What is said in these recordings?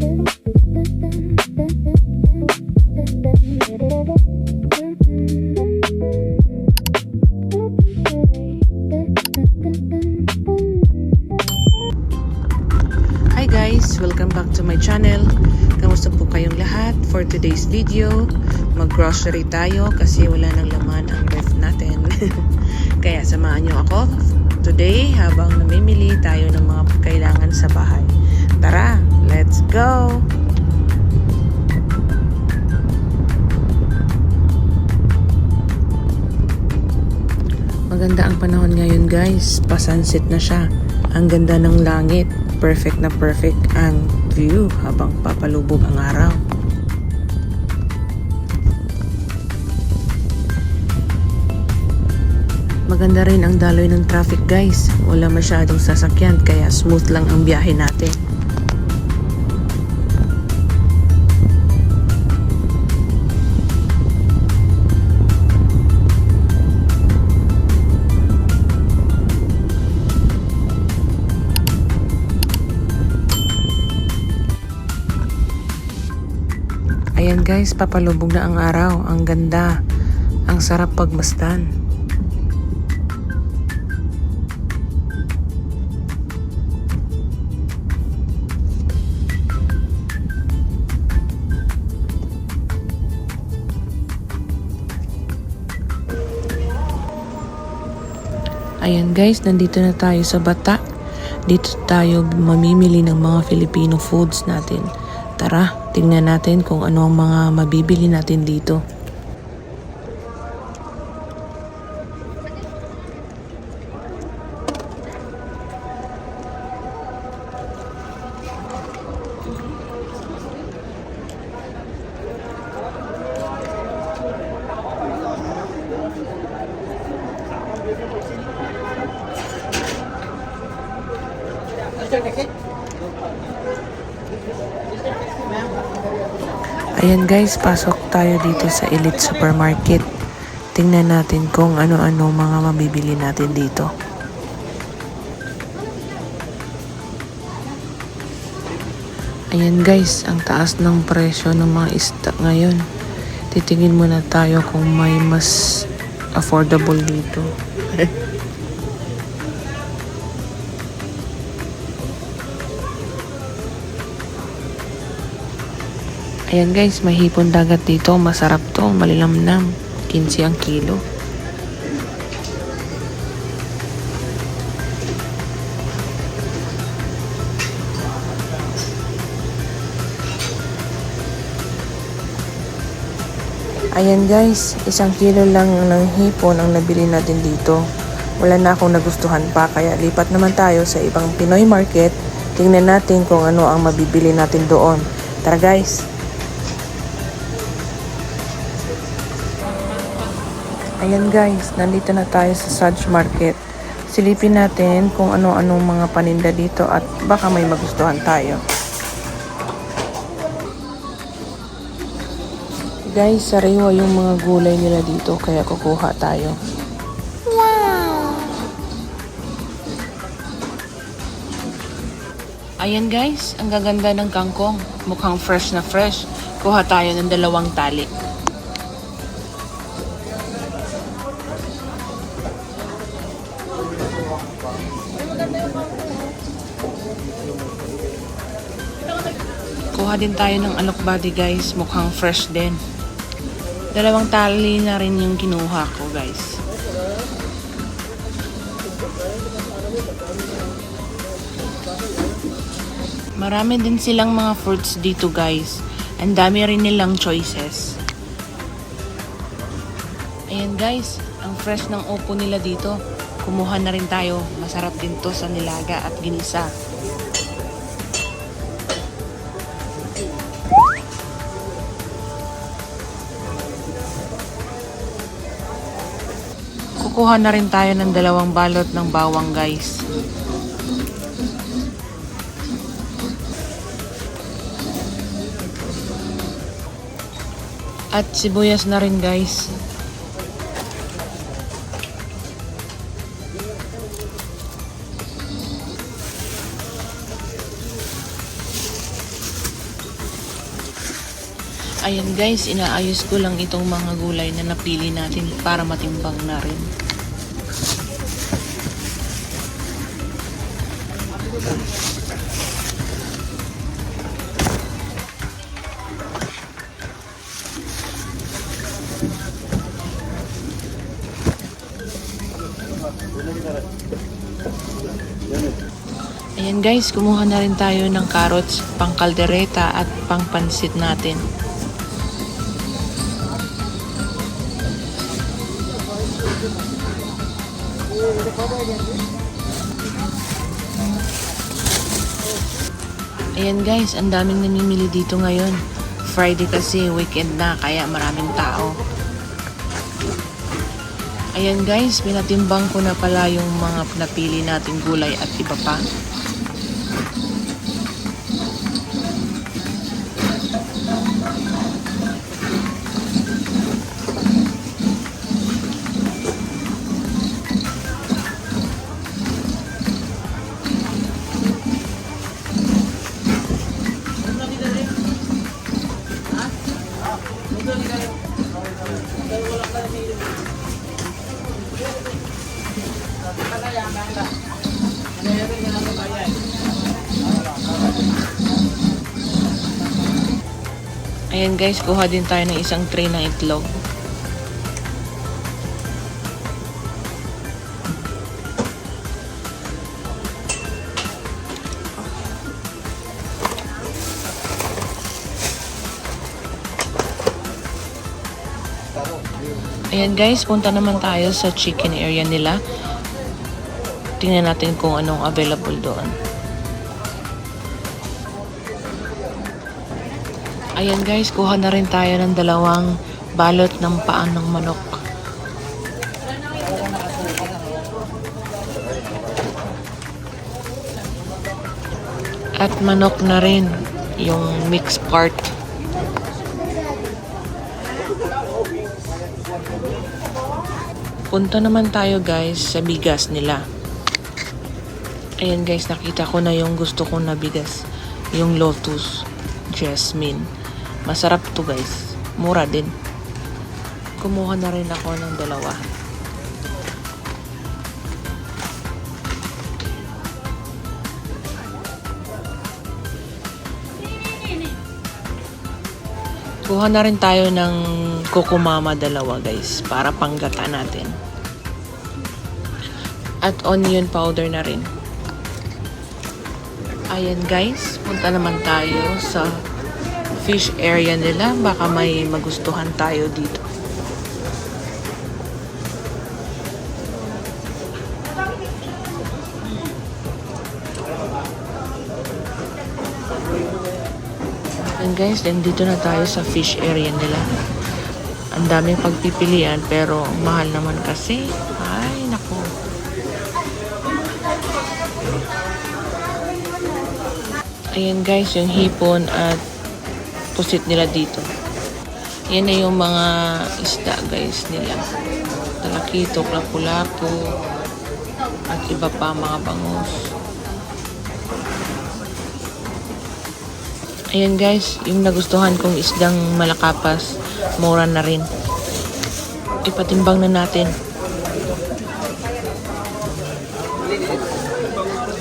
Hi guys! Welcome back to my channel. Kamusta po kayong lahat? For today's video, mag-grocery tayo kasi wala nang laman ang ref natin. Kaya samahan nyo ako today habang namimili tayo ng mga kailangan sa bahay. Tara, let's go! Maganda ang panahon ngayon guys. Pa-sunset na siya. Ang ganda ng langit. Perfect na perfect ang view habang papalubog ang araw. Maganda rin ang daloy ng traffic guys. Wala masyadong sasakyan kaya smooth lang ang biyahe natin. Ayan guys, papalubog na ang araw. Ang ganda. Ang sarap pagmasdan. Ayan guys, nandito na tayo sa Bata. Dito tayo mamimili ng mga Filipino foods natin. Tara, tingnan natin kung ano ang mga mabibili natin dito. Ayan guys, pasok tayo dito sa Elite Supermarket. Tingnan natin kung ano-ano mga mabibili natin dito. Ayan guys, ang taas ng presyo ng mga isda ngayon. Titingin muna tayo kung may mas affordable dito. Ayan guys, may hipon dagat dito. Masarap to, malilamnam. 15 ang kilo. Ayan guys, 1 kilo lang ng hipon ang nabili natin dito. Wala na akong nagustuhan pa, kaya lipat naman tayo sa ibang Pinoy market. Tingnan natin kung ano ang mabibili natin doon. Tara guys! Ayan guys, nandito na tayo sa Saj Market. Silipin natin kung ano-anong mga paninda dito at baka may magustuhan tayo. Guys, sariwa yung mga gulay nila dito kaya kukuha tayo. Wow! Ayan guys, ang gaganda ng kangkong. Mukhang fresh na fresh. Kuha tayo ng 2 tali. Kuha din tayo ng alokbati guys, mukhang fresh din. 2 tali na rin yung kinuha ko guys. Marami din silang mga fruits dito guys. Ang dami rin nilang choices. Ayan guys, ang fresh ng upo nila dito. Kumuha na rin tayo. Masarap din to sa nilaga at ginisa. Kukuha na rin tayo ng 2 balot ng bawang guys. At sibuyas na rin guys. Ayan guys, inaayos ko lang itong mga gulay na napili natin para matimbang na rin. Ayan guys, kumuha na rin tayo ng carrots, pang kaldereta at pang pansit natin. Ayan guys, ang daming namimili dito ngayon. Friday kasi, weekend na, kaya maraming tao. Ayan guys, pinatimbang ko na pala yung mga napili nating gulay at iba pa. Ayan guys, kuha din tayo ng isang tray ng itlog. Ayan guys, punta naman tayo sa chicken area nila. Tingnan natin kung anong available doon. Ayan guys, kuha na rin tayo ng 2 balot ng paan ng manok. At manok na rin, yung mixed part. Punta naman tayo guys sa bigas nila. Ayan guys, nakita ko na yung gusto kong na bigas. Yung Lotus Jasmine. Masarap to guys. Mura din. Kumuha na rin ako ng 2. Kuha na rin tayo ng kukumama 2 guys. Para panggata natin. At onion powder na rin. Ayan guys. Punta naman tayo sa fish area nila, baka may magustuhan tayo dito. And guys, then dito na tayo sa fish area nila. Ang daming pagpipilian pero mahal naman kasi. Ay, naku. Ayan guys, yung hipon at pusit nila dito. Yan na yung mga isda guys nila. Talakito, lapu-lapu, at iba pa mga bangus. Ayan guys, yung nagustuhan kong isdang malakapas, mura na rin. Ipatimbang na natin.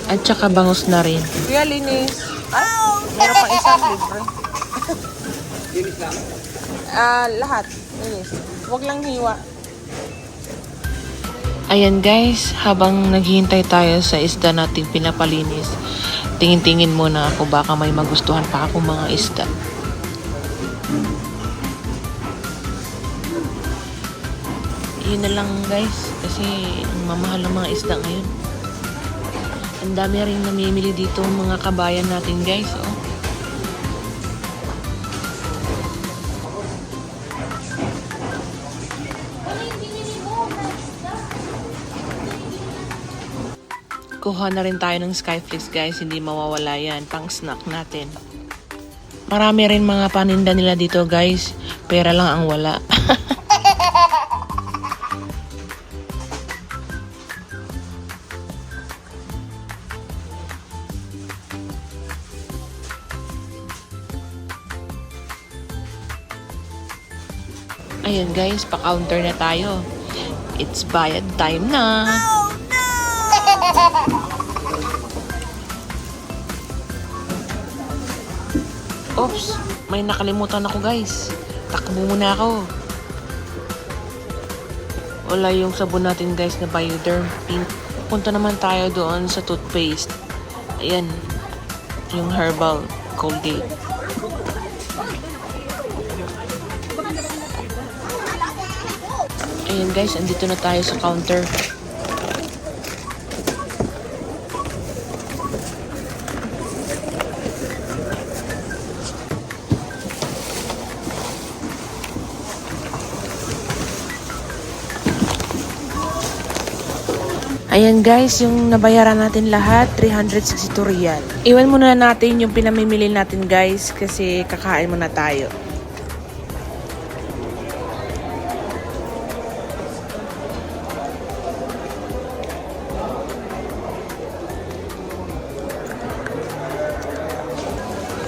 At saka bangus na rin. Kuya, linis. Ay, meron pang isang libre. Lahat. Linis. Huwag lang hiwa. Ayan guys, habang naghihintay tayo sa isda nating pinapalinis, tingin-tingin muna ako baka may magustuhan pa ako mga isda. Yun na lang guys, kasi ang mamahal ng mga isda ngayon. Ang dami rin namimili dito mga kabayan natin guys, oh. Kuha na rin tayo ng Skyflix guys, hindi mawawala yan, pang snack natin. Marami rin mga paninda nila dito guys, pera lang ang wala. Ayan guys, pa-counter na tayo. It's bayad time na. Oops, may nakalimutan ako guys. Takbo muna ako. Wala yung sabon natin guys na Bioderm Pink. Punta naman tayo doon sa toothpaste. Ayan, yung herbal Colgate. Ayan guys, andito na tayo sa counter. Ayan guys, yung nabayaran natin lahat, 362 real. Iwan muna natin yung pinamimili natin guys kasi kakain muna tayo.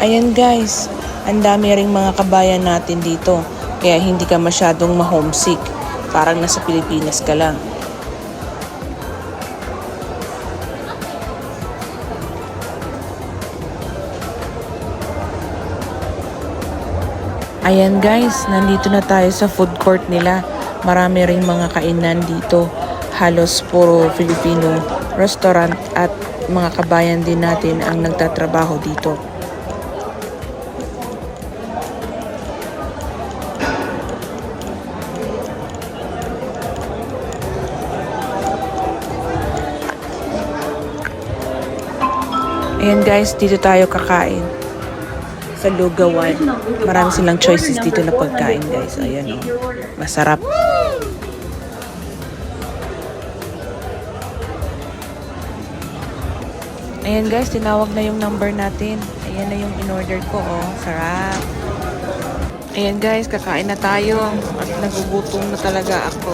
Ayan guys, ang dami ring mga kabayan natin dito. Kaya hindi ka masyadong ma-homesick. Parang nasa Pilipinas ka lang. Ayan guys, nandito na tayo sa food court nila. Marami ring mga kainan dito. Halos puro Filipino restaurant at mga kabayan din natin ang nagtatrabaho dito. Ayan guys, dito tayo kakain. Sa Lugawan. Marami silang choices dito na pagkain guys. Ayan o. Masarap. Ayan guys, tinawag na yung number natin. Ayan na yung in-order ko oh. Sarap. Ayan guys, kakain na tayo. At nagugutom na talaga ako.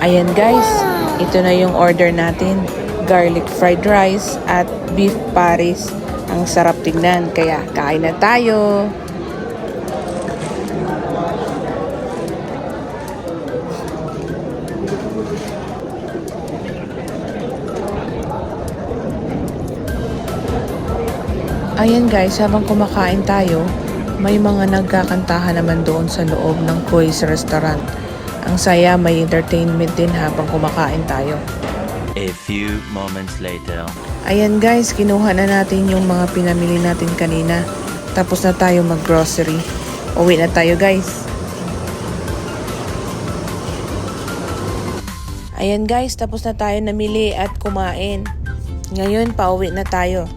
Ayan guys, ito na yung order natin. Garlic fried rice at beef paris. Ang sarap tingnan, kaya kain na tayo. Ayan guys, habang kumakain tayo, may mga nagkakantahan naman doon sa loob ng Kuwait's restaurant. Ang saya, may entertainment din habang kumakain tayo. A few moments later. Ayan guys, kinuha na natin yung mga pinamili natin kanina. Tapos na tayo mag-grocery. Uwi na tayo guys. Ayan guys, tapos na tayo namili at kumain. Ngayon, pauwi na tayo.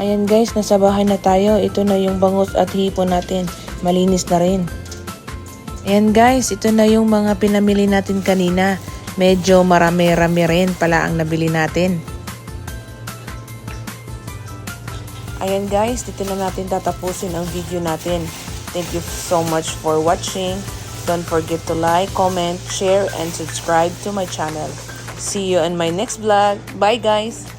Ayan guys, nasa bahay na tayo. Ito na yung bangus at hipon natin. Malinis na rin. Ayan guys, ito na yung mga pinamili natin kanina. Medyo marami-rami rin pala ang nabili natin. Ayan guys, dito na natin tatapusin ang video natin. Thank you so much for watching. Don't forget to like, comment, share, and subscribe to my channel. See you in my next vlog. Bye guys!